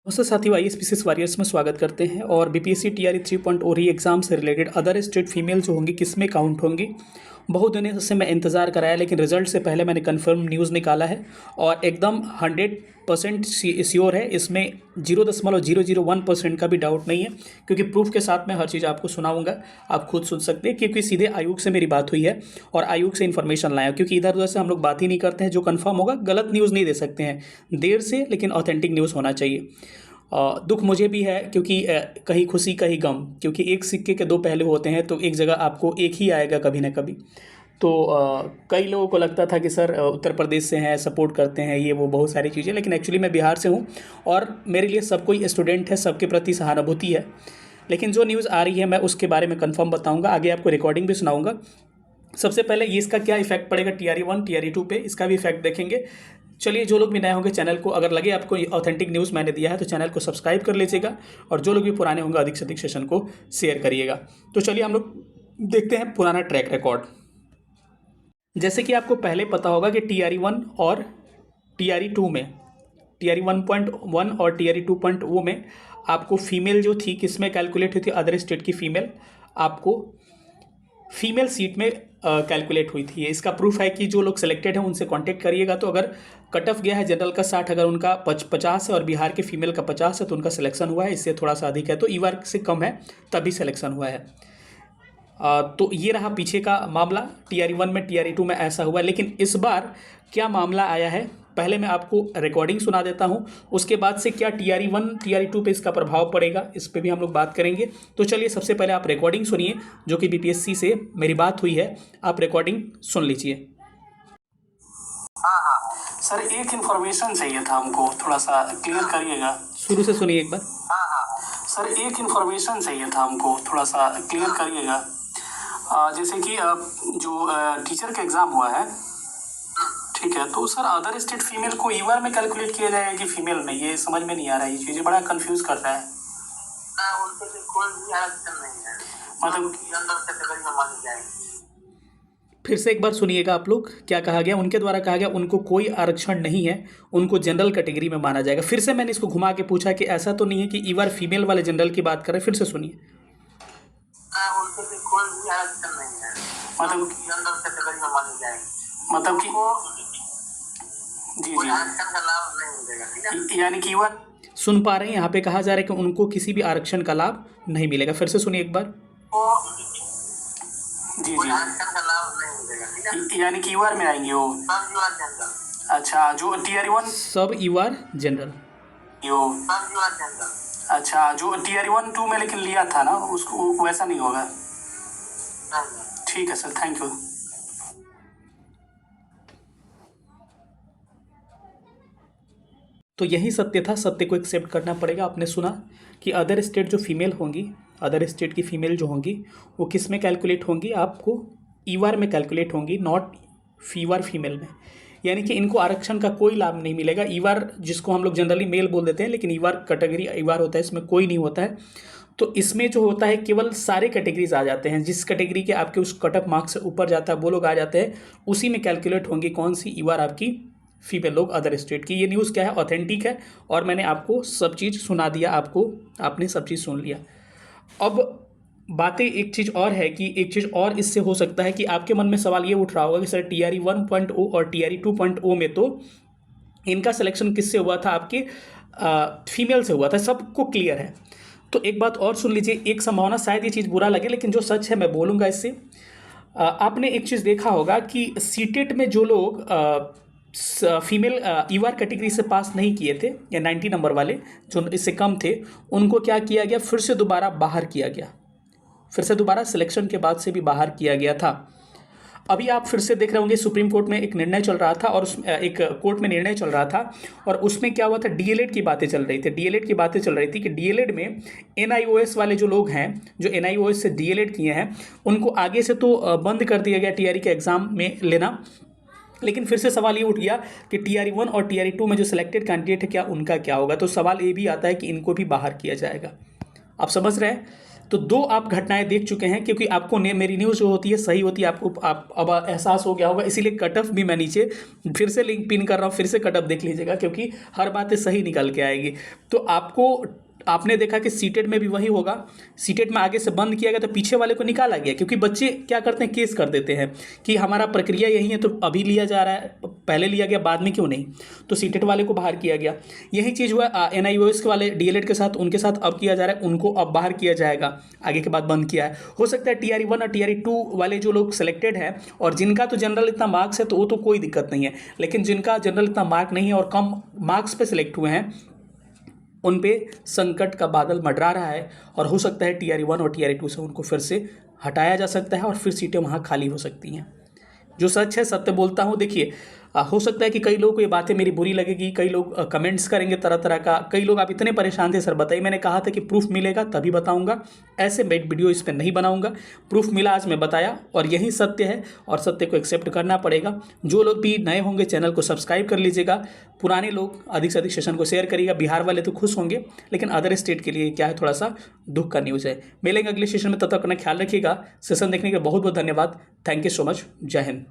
नमस्ते साथियों, IAS warriors में स्वागत करते हैं। और बीपीएससी टीआरई 3.0 री एग्ज़ाम से रिलेटेड अदर स्टेट फीमेल जो होंगी किस में काउंट होंगी, बहुत दिनों से मैं इंतज़ार कराया, लेकिन रिजल्ट से पहले मैंने कंफर्म न्यूज़ निकाला है और एकदम 100% श्योर है। इसमें 0.001% का भी डाउट नहीं है, क्योंकि प्रूफ के साथ मैं हर चीज़ आपको सुनाऊंगा। आप खुद सुन सकते हैं, क्योंकि सीधे आयोग से मेरी बात हुई है और आयोग से इन्फॉर्मेशन लाया, क्योंकि इधर उधर से हम लोग बात ही नहीं करते हैं। जो कंफर्म होगा, गलत न्यूज़ नहीं दे सकते हैं, देर से लेकिन ऑथेंटिक न्यूज़ होना चाहिए। दुख मुझे भी है, क्योंकि कहीं खुशी कहीं गम, क्योंकि एक सिक्के के दो पहलू होते हैं, तो एक जगह आपको एक ही आएगा कभी ना कभी। तो कई लोगों को लगता था कि सर उत्तर प्रदेश से हैं, सपोर्ट करते हैं, ये वो बहुत सारी चीज़ें, लेकिन एक्चुअली मैं बिहार से हूँ और मेरे लिए सब कोई स्टूडेंट है, सबके प्रति सहानुभूति है। लेकिन जो न्यूज़ आ रही है मैं उसके बारे में कंफर्म बताऊंगा, आगे आपको रिकॉर्डिंग भी सुनाऊंगा। सबसे पहले ये इसका क्या इफेक्ट पड़ेगा टीआरई 1 टीआरई 2 पे, इसका भी इफेक्ट देखेंगे। चलिए, जो लोग भी नए होंगे चैनल को, अगर लगे आपको ऑथेंटिक न्यूज़ मैंने दिया है तो चैनल को सब्सक्राइब कर लीजिएगा, और जो लोग भी पुराने होंगे अधिक से अधिक सेशन को शेयर करिएगा। तो चलिए हम लोग देखते हैं पुराना ट्रैक रिकॉर्ड। जैसे कि आपको पहले पता होगा कि टीआरई 1 और टीआरई 2 में, टीआरई 1.1 और टीआरई 2.0 में आपको फीमेल जो थी किस में कैलकुलेट हुई थी, अदर स्टेट की फीमेल आपको फीमेल सीट में कैलकुलेट हुई थी। इसका प्रूफ है कि जो लोग सिलेक्टेड हैं उनसे कांटेक्ट करिएगा। तो अगर कट ऑफ गया है जनरल का 60, अगर उनका 50 है और बिहार के फीमेल का 50 है तो उनका सिलेक्शन हुआ है। इससे थोड़ा सा अधिक है तो ईवार से कम है तभी सिलेक्शन हुआ है। तो ये रहा पीछे का मामला। टीआरई 1 में टीआरई 2 में ऐसा हुआ, लेकिन इस बार क्या मामला आया है पहले मैं आपको रिकॉर्डिंग सुना देता हूं, उसके बाद से क्या टीआरई 1 टीआरई 2 पे इसका प्रभाव पड़ेगा, इस पे भी हम लोग बात करेंगे। तो चलिए सबसे पहले आप रिकॉर्डिंग सुनिए, जो कि बीपीएससी से मेरी बात हुई है, आप रिकॉर्डिंग सुन लीजिए। हाँ सर, एक इन्फॉर्मेशन चाहिए था हमको, थोड़ा सा क्लियर करिएगा। शुरू से सुनिए एक बार। हाँ सर, एक इन्फॉर्मेशन चाहिए था हमको, थोड़ा सा क्लियर करिएगा। जैसे कि जो टीचर का एग्जाम हुआ है, ठीक है, तो सर अदर स्टेट फीमेल को ईवार में कैलकुलेट किया जाएगा कि फीमेल में, ये समझ में नहीं आ रहा है। ये चीज़ें बड़ा कंफ्यूज करता है। उनके लिए कोई भी आरक्षण नहीं है, मतलब अंदर कैटेगरी में मानी जाएगी। फिर से एक बार सुनिएगा आप लोग, क्या कहा गया, उनके द्वारा कहा गया उनको कोई आरक्षण नहीं है, उनको जनरल कैटेगरी में माना जाएगा। फिर से मैंने इसको घुमा के पूछा कि ऐसा तो नहीं है कि ईवार फीमेल वाले जनरल की बात करें। फिर से सुनिए। उनके लिए कोई भी आरक्षण नहीं है, मतलब अंदर कैटेगरी में मानी जाएगी। मतलब कि जी कोई जी, आरक्षण का लाभ नहीं मिलेगा, ठीक है। यानी कि ईवार सुन पा रहे हैं, यहाँ पे कहा जा रहा है कि उनको किसी भी आरक्षण का लाभ नहीं मिलेगा। फिर से सुनिए एक बार। जी कोई जी, आरक्षण का लाभ नहीं मिलेगा, ठीक है। यानी कि ईवार में आएंगे वो। सब युवा जनरल, अच्छा, जो टीआरई 1 सब ईवार जनरल। यो, सब युवा जनरल। अच्छा, जो टीआरई 1 2 में लेकिन लिया था ना, उसको वैसा नहीं होगा। नहीं। ठीक है सर, थैंक यू। तो यही सत्य था, सत्य को एक्सेप्ट करना पड़ेगा। आपने सुना कि अदर स्टेट जो फीमेल होंगी, अदर स्टेट की फीमेल जो होंगी वो किस में कैलकुलेट होंगी, आपको ईवार में कैलकुलेट होंगी, नॉट फीवार फीमेल में। यानी कि इनको आरक्षण का कोई लाभ नहीं मिलेगा। ईवार जिसको हम लोग जनरली मेल बोल देते हैं, लेकिन ईवार कैटेगरी ईवार होता है, इसमें कोई नहीं होता है। तो इसमें जो होता है केवल सारे कैटेगरीज आ जाते हैं, जिस कैटेगरी के आपके उस कट ऑफ मार्क्स से ऊपर जाता है वो लोग आ जाते हैं, उसी में कैलकुलेट होंगी कौन सी ईवार आपकी फीमेल लोग अदर स्टेट की। ये न्यूज़ क्या है, ऑथेंटिक है, और मैंने आपको सब चीज़ सुना दिया, आपको आपने सब चीज़ सुन लिया। अब बातें एक चीज़ और है कि एक चीज़ और इससे हो सकता है कि आपके मन में सवाल ये उठ रहा होगा कि सर टीआरई 1.0 और टीआरई 2.0 में तो इनका सिलेक्शन किससे हुआ था, आपके फीमेल से हुआ था, सबको क्लियर है। तो एक बात और सुन लीजिए, एक संभावना, शायद ये चीज़ बुरा लगे लेकिन जो सच है मैं बोलूँगा इससे। आपने एक चीज़ देखा होगा कि सीटेट में जो लोग फीमेल ईवार कैटेगरी से पास नहीं किए थे, या 90 नंबर वाले जो इससे कम थे, उनको क्या किया गया, फिर से दोबारा बाहर किया गया, फिर से दोबारा सिलेक्शन के बाद से भी बाहर किया गया था। अभी आप फिर से देख रहे होंगे सुप्रीम कोर्ट में एक निर्णय चल रहा था, और उस एक कोर्ट में निर्णय चल रहा था, और उसमें क्या हुआ था, डीएलएड की बातें चल रही थी। डीएलएड की बातें चल रही थी कि डीएलएड में एनआईओएस वाले जो लोग हैं, जो एनआईओएस से डीएलएड किए हैं, उनको आगे से तो बंद कर दिया गया टीआरई के एग्ज़ाम में लेना। लेकिन फिर से सवाल ये उठ गया कि टीआरई 1 और टीआरई 2 में जो सिलेक्टेड कैंडिडेट है क्या उनका क्या होगा। तो सवाल ये भी आता है कि इनको भी बाहर किया जाएगा। आप समझ रहे हैं तो 2 आप घटनाएं देख चुके हैं, क्योंकि आपको मेरी न्यूज़ जो होती है सही होती है, आपको आप अब एहसास हो गया होगा, इसीलिए कट ऑफ भी मैं नीचे फिर से लिंक पिन कर रहा हूँ, फिर से कट ऑफ देख लीजिएगा, क्योंकि हर बातें सही निकल के आएगी। तो आपने देखा कि सीटेट में भी वही होगा, सीटेट में आगे से बंद किया गया तो पीछे वाले को निकाला गया, क्योंकि बच्चे क्या करते हैं, केस कर देते हैं कि हमारा प्रक्रिया यही है तो अभी लिया जा रहा है, पहले लिया गया बाद में क्यों नहीं, तो सीटेट वाले को बाहर किया गया। यही चीज़ हुआ NIOS के वाले DLED के साथ, उनके साथ अब किया जा रहा है, उनको अब बाहर किया जाएगा, आगे के बाद बंद किया है। हो सकता है TRE 1 और TRE 2 वाले जो लोग सिलेक्टेड हैं और जिनका तो जनरल इतना मार्क्स है तो वो तो कोई दिक्कत नहीं है, लेकिन जिनका जनरल इतना मार्क नहीं है और कम मार्क्स पे सिलेक्ट हुए हैं, उन पे संकट का बादल मंडरा रहा है, और हो सकता है TRE 1 और TRE 2 से उनको फिर से हटाया जा सकता है और फिर सीटें वहाँ खाली हो सकती हैं। जो सच है सत्य बोलता हूँ। देखिए, हो सकता है कि कई लोगों को ये बातें मेरी बुरी लगेगी, कई लोग कमेंट्स करेंगे तरह तरह का, कई लोग आप इतने परेशान थे सर बताइए, मैंने कहा था कि प्रूफ मिलेगा तभी बताऊंगा, ऐसे मैं वीडियो इस पर नहीं बनाऊंगा। प्रूफ मिला, आज मैं बताया, और यही सत्य है और सत्य को एक्सेप्ट करना पड़ेगा। जो लोग भी नए होंगे चैनल को सब्सक्राइब कर लीजिएगा, पुराने लोग अधिक से अधिक सेशन को शेयर करिएगा। बिहार वाले तो खुश होंगे, लेकिन अदर स्टेट के लिए क्या है, थोड़ा सा दुख का न्यूज़ है। मिलेंगे अगले सेशन में, तब तक अपना ख्याल रखिएगा। सेशन देखने के लिए बहुत बहुत धन्यवाद। Thank you so much. जय हिंद।